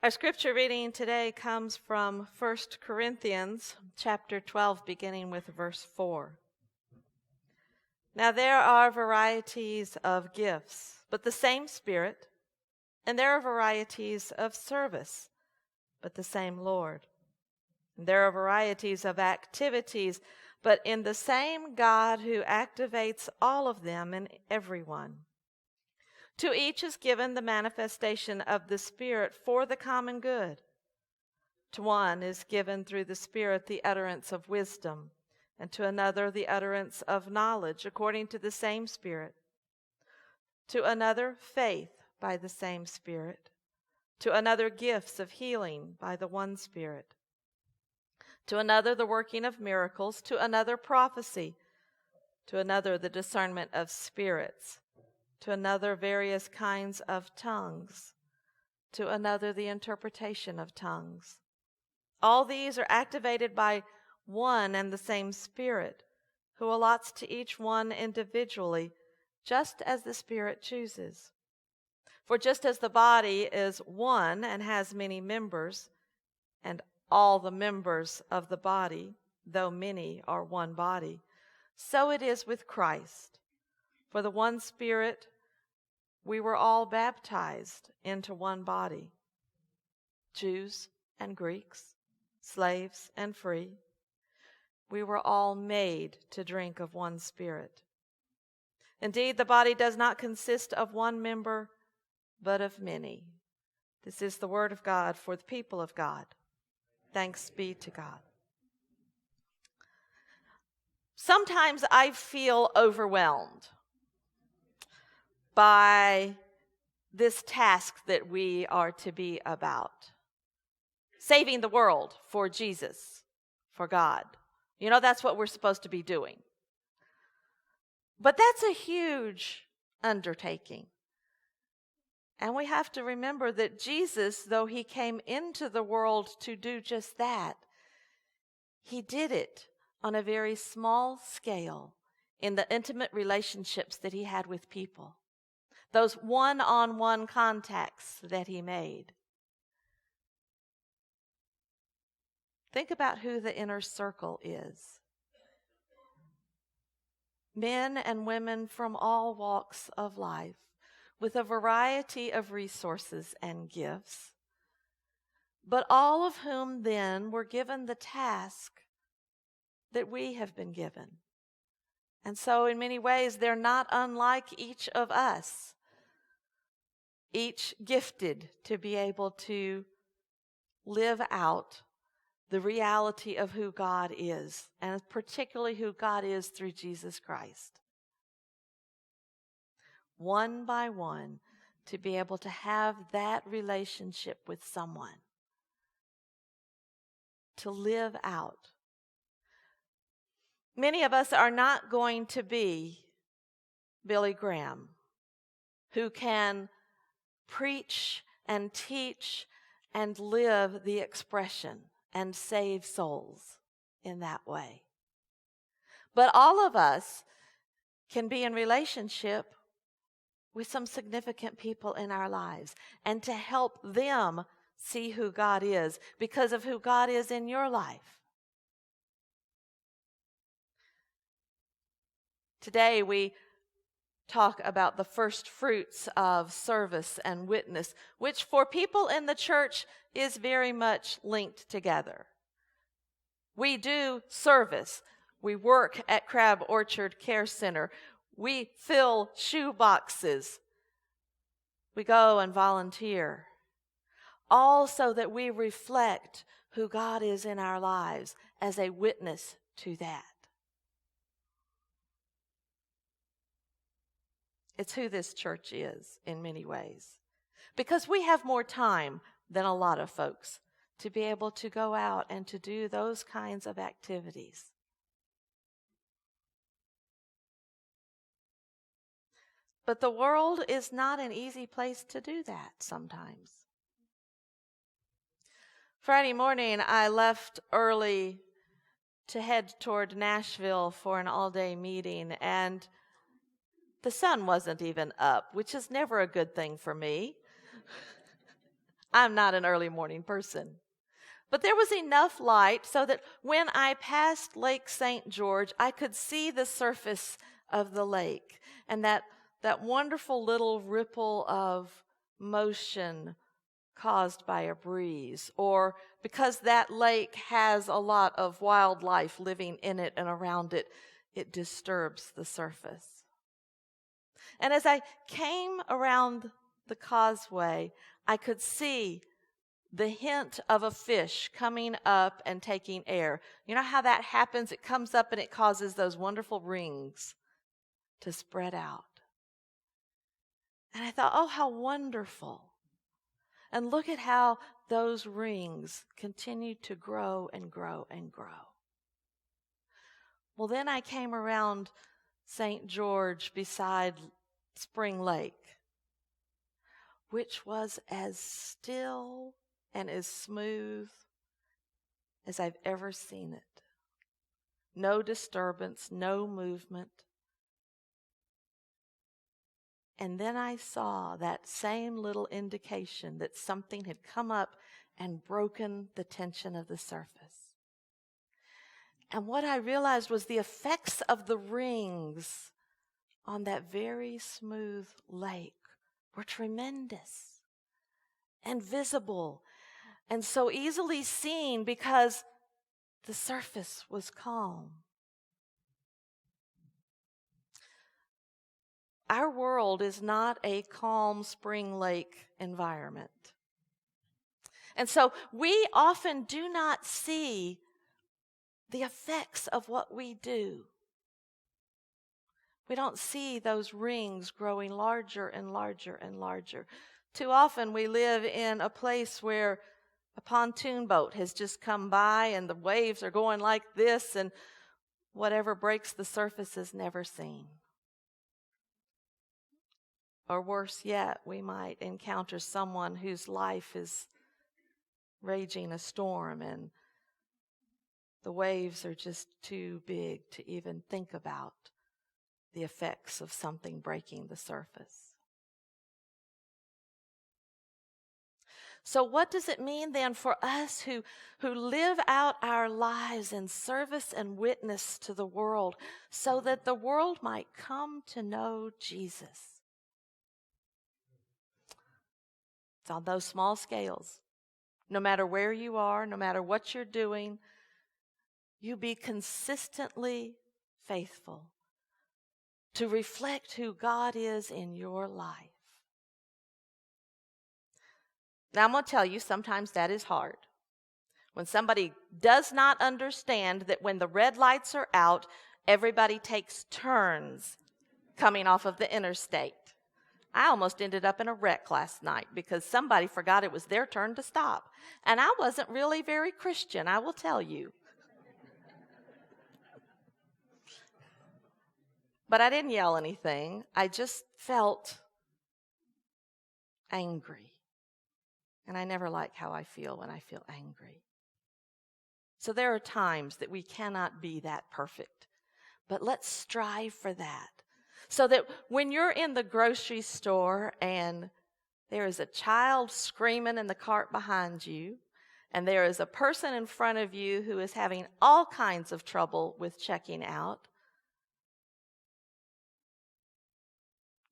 Our scripture reading today comes from 1 Corinthians chapter 12, beginning with verse 4. Now there are varieties of gifts, but the same Spirit, and there are varieties of service, but the same Lord. And there are varieties of activities, but in the same God who activates all of them in everyone. To each is given the manifestation of the Spirit for the common good. To one is given through the Spirit the utterance of wisdom, and to another the utterance of knowledge according to the same Spirit. To another faith by the same Spirit. To another gifts of healing by the one Spirit. To another the working of miracles. To another prophecy. To another the discernment of spirits. To another various kinds of tongues, to another the interpretation of tongues. All these are activated by one and the same Spirit, who allots to each one individually, just as the Spirit chooses. For just as the body is one and has many members, and all the members of the body, though many, are one body, so it is with Christ. For the one Spirit we were all baptized into one body, Jews and Greeks, slaves and free. We were all made to drink of one Spirit. Indeed, the body does not consist of one member, but of many. This is the word of God for the people of God. Thanks be to God. Sometimes I feel overwhelmed by this task that we are to be about. Saving the world for Jesus, for God. You know, that's what we're supposed to be doing. But that's a huge undertaking. And we have to remember that Jesus, though he came into the world to do just that, he did it on a very small scale in the intimate relationships that he had with people. Those one-on-one contacts that he made. Think about who the inner circle is. Men and women from all walks of life, with a variety of resources and gifts, but all of whom then were given the task that we have been given. And so in many ways, they're not unlike each of us. Each gifted to be able to live out the reality of who God is, and particularly who God is through Jesus Christ. One by one, to be able to have that relationship with someone, to live out. Many of us are not going to be Billy Graham, who can preach and teach and live the expression and save souls in that way. But all of us can be in relationship with some significant people in our lives and to help them see who God is because of who God is in your life. Today we talk about the first fruits of service and witness, which for people in the church is very much linked together. We do service. We work at Crab Orchard Care Center. We fill shoe boxes. We go and volunteer. All so that we reflect who God is in our lives as a witness to that. It's who this church is in many ways. Because we have more time than a lot of folks to be able to go out and to do those kinds of activities. But the world is not an easy place to do that sometimes. Friday morning, I left early to head toward Nashville for an all-day meeting, and the sun wasn't even up, which is never a good thing for me. I'm not an early morning person. But there was enough light so that when I passed Lake St. George, I could see the surface of the lake and that wonderful little ripple of motion caused by a breeze, or because that lake has a lot of wildlife living in it and around it, it disturbs the surface. And as I came around the causeway, I could see the hint of a fish coming up and taking air. You know how that happens? It comes up and it causes those wonderful rings to spread out. And I thought, oh, how wonderful. And look at how those rings continue to grow and grow and grow. Well, then I came around St. George beside Spring Lake, which was as still and as smooth as I've ever seen it. No disturbance, no movement. And then I saw that same little indication that something had come up and broken the tension of the surface. And what I realized was the effects of the rings on that very smooth lake were tremendous and visible and so easily seen because the surface was calm. Our world is not a calm spring lake environment. And so we often do not see the effects of what we do. We don't see those rings growing larger and larger and larger. Too often we live in a place where a pontoon boat has just come by and the waves are going like this and whatever breaks the surface is never seen. Or worse yet, we might encounter someone whose life is raging a storm and the waves are just too big to even think about the effects of something breaking the surface. So what does it mean then for us who live out our lives in service and witness to the world so that the world might come to know Jesus? It's on those small scales. No matter where you are, no matter what you're doing, you be consistently faithful to reflect who God is in your life. Now, I'm going to tell you, sometimes that is hard. When somebody does not understand that when the red lights are out, everybody takes turns coming off of the interstate. I almost ended up in a wreck last night because somebody forgot it was their turn to stop. And I wasn't really very Christian, I will tell you. But I didn't yell anything. I just felt angry. And I never like how I feel when I feel angry. So there are times that we cannot be that perfect. But let's strive for that. So that when you're in the grocery store and there is a child screaming in the cart behind you, and there is a person in front of you who is having all kinds of trouble with checking out,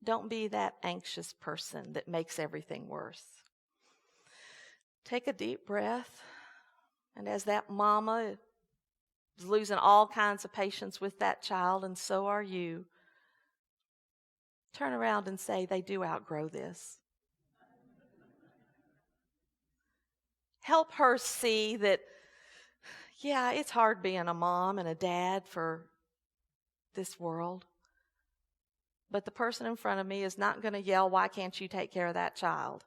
don't be that anxious person that makes everything worse. Take a deep breath, and as that mama is losing all kinds of patience with that child, and so are you, turn around and say, they do outgrow this. Help her see that, yeah, it's hard being a mom and a dad for this world. But the person in front of me is not going to yell, why can't you take care of that child?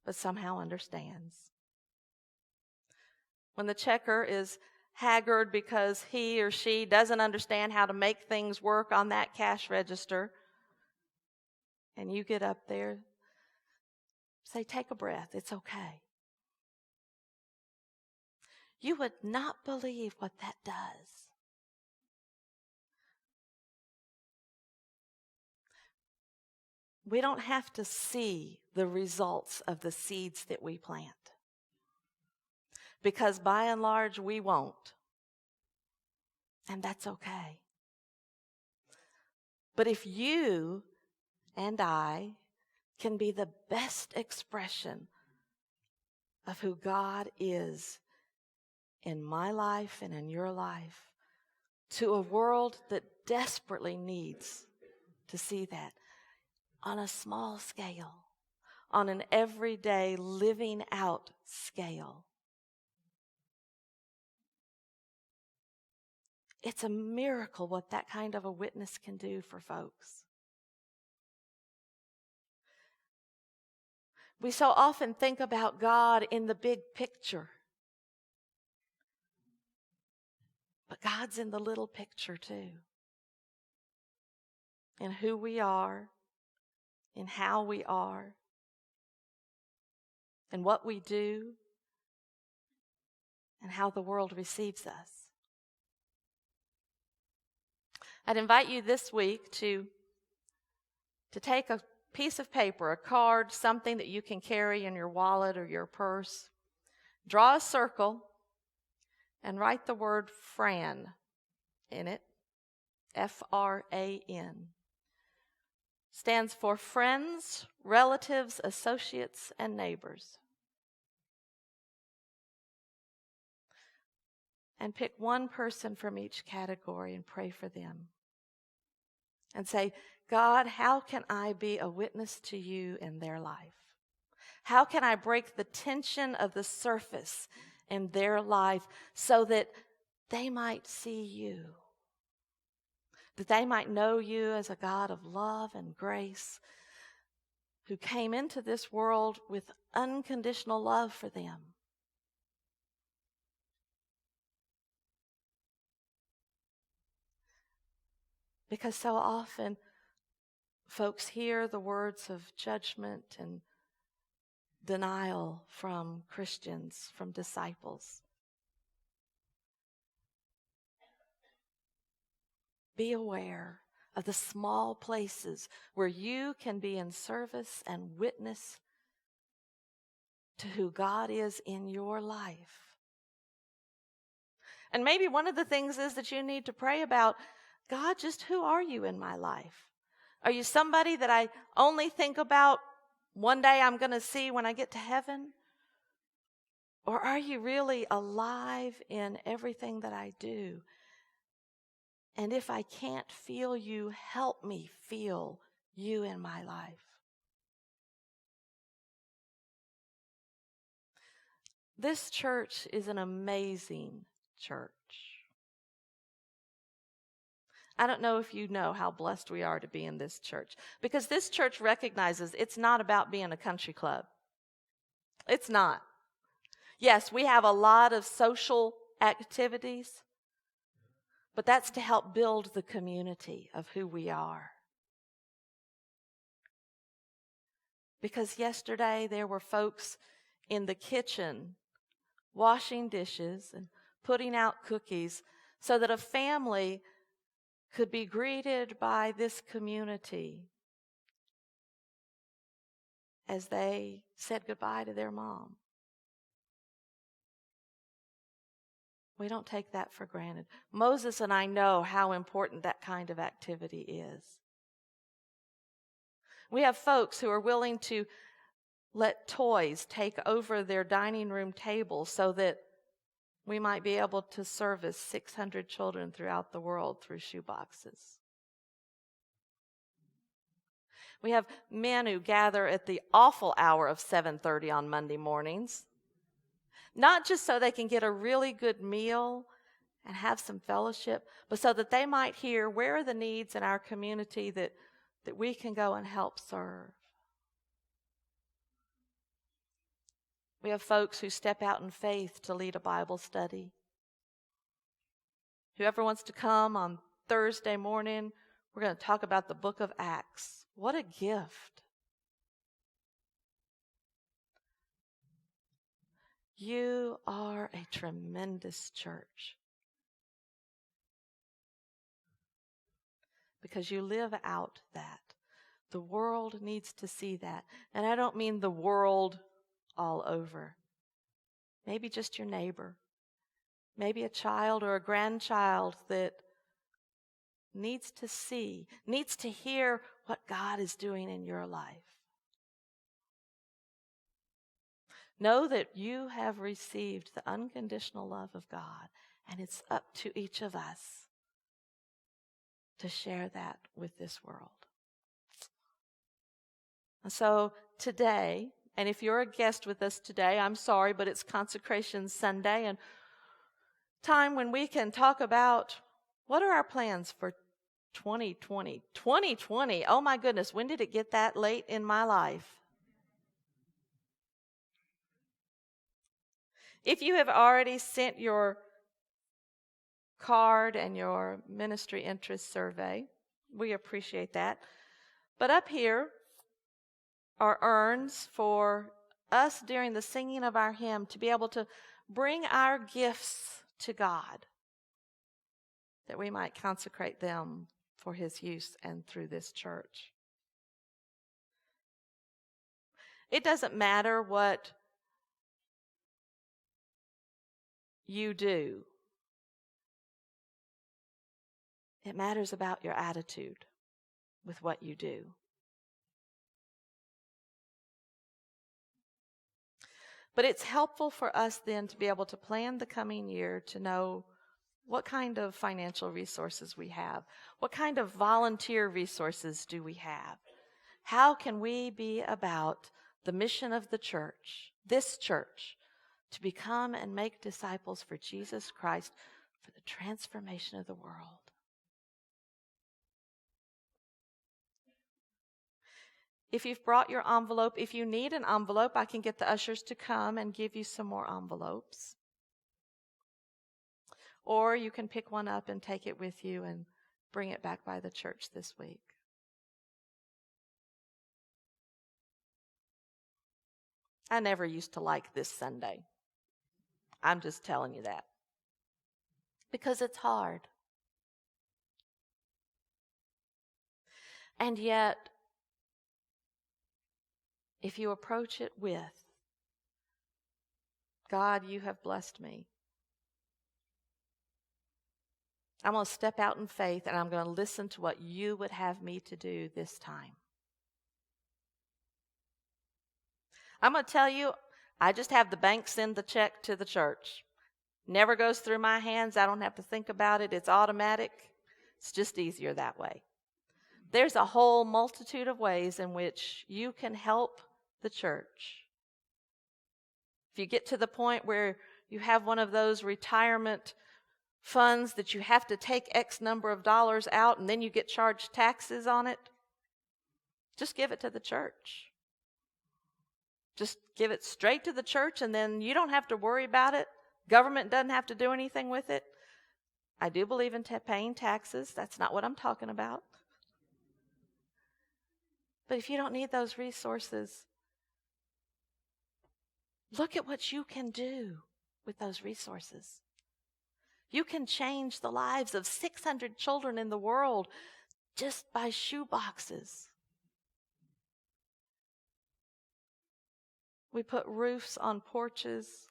But somehow understands. When the checker is haggard because he or she doesn't understand how to make things work on that cash register, and you get up there, say, take a breath, it's okay. You would not believe what that does. we don't have to see the results of the seeds that we plant. Because by and large, we won't. And that's okay. But if you and I can be the best expression of who God is in my life and in your life, to a world that desperately needs to see that on a small scale, on an everyday living out scale. It's a miracle what that kind of a witness can do for folks. We so often think about God in the big picture. But God's in the little picture too. In who we are, in how we are, and what we do, and how the world receives us. I'd invite you this week to take a piece of paper, a card, something that you can carry in your wallet or your purse. Draw a circle and write the word Fran in it. F-R-A-N. Stands for friends, relatives, associates, and neighbors. And pick one person from each category and pray for them. And say, God, how can I be a witness to you in their life? How can I break the tension of the surface in their life so that they might see you? That they might know you as a God of love and grace who came into this world with unconditional love for them. Because so often folks hear the words of judgment and denial from Christians, from disciples. Be aware of the small places where you can be in service and witness to who God is in your life. And maybe one of the things is that you need to pray about, God, just who are you in my life? Are you somebody that I only think about one day I'm going to see when I get to heaven? Or are you really alive in everything that I do? And if I can't feel you, help me feel you in my life. This church is an amazing church. I don't know if you know how blessed we are to be in this church, because this church recognizes it's not about being a country club. It's not. Yes, we have a lot of social activities, but that's to help build the community of who we are. Because yesterday there were folks in the kitchen washing dishes and putting out cookies so that a family could be greeted by this community as they said goodbye to their mom. We don't take that for granted. Moses and I know how important that kind of activity is. We have folks who are willing to let toys take over their dining room table so that we might be able to service 600 children throughout the world through shoeboxes. We have men who gather at the awful hour of 7:30 on Monday mornings, not just so they can get a really good meal and have some fellowship, but so that they might hear where are the needs in our community that we can go and help serve. We have folks who step out in faith to lead a Bible study. Whoever wants to come on Thursday morning, we're going to talk about the book of Acts. What a gift. You are a tremendous church because you live out that. The world needs to see that. And I don't mean the world all over. Maybe just your neighbor. Maybe a child or a grandchild that needs to see, needs to hear what God is doing in your life. Know that you have received the unconditional love of God, and it's up to each of us to share that with this world. And so today, and if you're a guest with us today, I'm sorry, but it's Consecration Sunday, and time when we can talk about what are our plans for 2020. 2020, oh my goodness, when did it get that late in my life? If you have already sent your card and your ministry interest survey, we appreciate that. But up here are urns for us during the singing of our hymn to be able to bring our gifts to God, that we might consecrate them for His use and through this church. It doesn't matter what you do. It matters about your attitude with what you do. But it's helpful for us then to be able to plan the coming year, to know what kind of financial resources we have. What kind of volunteer resources do we have? How can we be about the mission of the church, this church, to become and make disciples for Jesus Christ for the transformation of the world? If you've brought your envelope, if you need an envelope, I can get the ushers to come and give you some more envelopes. Or you can pick one up and take it with you and bring it back by the church this week. I never used to like this Sunday. I'm just telling you that. Because it's hard. And yet, if you approach it with, God, you have blessed me. I'm going to step out in faith and I'm going to listen to what you would have me to do this time. I'm going to tell you, I just have the bank send the check to the church. Never goes through my hands. I don't have to think about it. It's automatic. It's just easier that way. There's a whole multitude of ways in which you can help the church. If you get to the point where you have one of those retirement funds that you have to take X number of dollars out and then you get charged taxes on it, just give it to the church. Just give it straight to the church and then you don't have to worry about it. Government doesn't have to do anything with it. I do believe in paying taxes. That's not what I'm talking about. But if you don't need those resources, look at what you can do with those resources. You can change the lives of 600 children in the world just by shoe boxes. We put roofs on porches.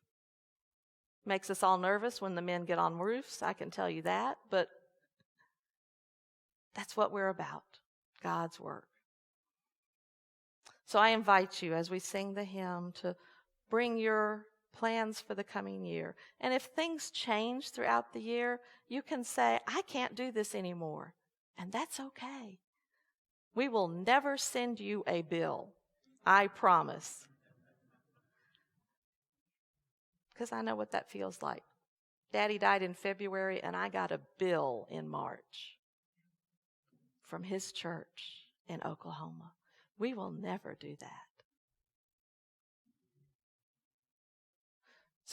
Makes us all nervous when the men get on roofs, I can tell you that. But that's what we're about, God's work. So I invite you as we sing the hymn to bring your plans for the coming year. And if things change throughout the year, you can say, I can't do this anymore. And that's okay. We will never send you a bill. I promise. Because I know what that feels like. Daddy died in February and I got a bill in March from his church in Oklahoma. We will never do that.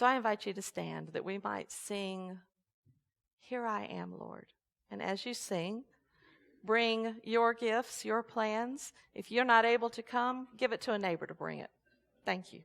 So I invite you to stand that we might sing, Here I Am, Lord. And as you sing, bring your gifts, your plans. If you're not able to come, give it to a neighbor to bring it. Thank you.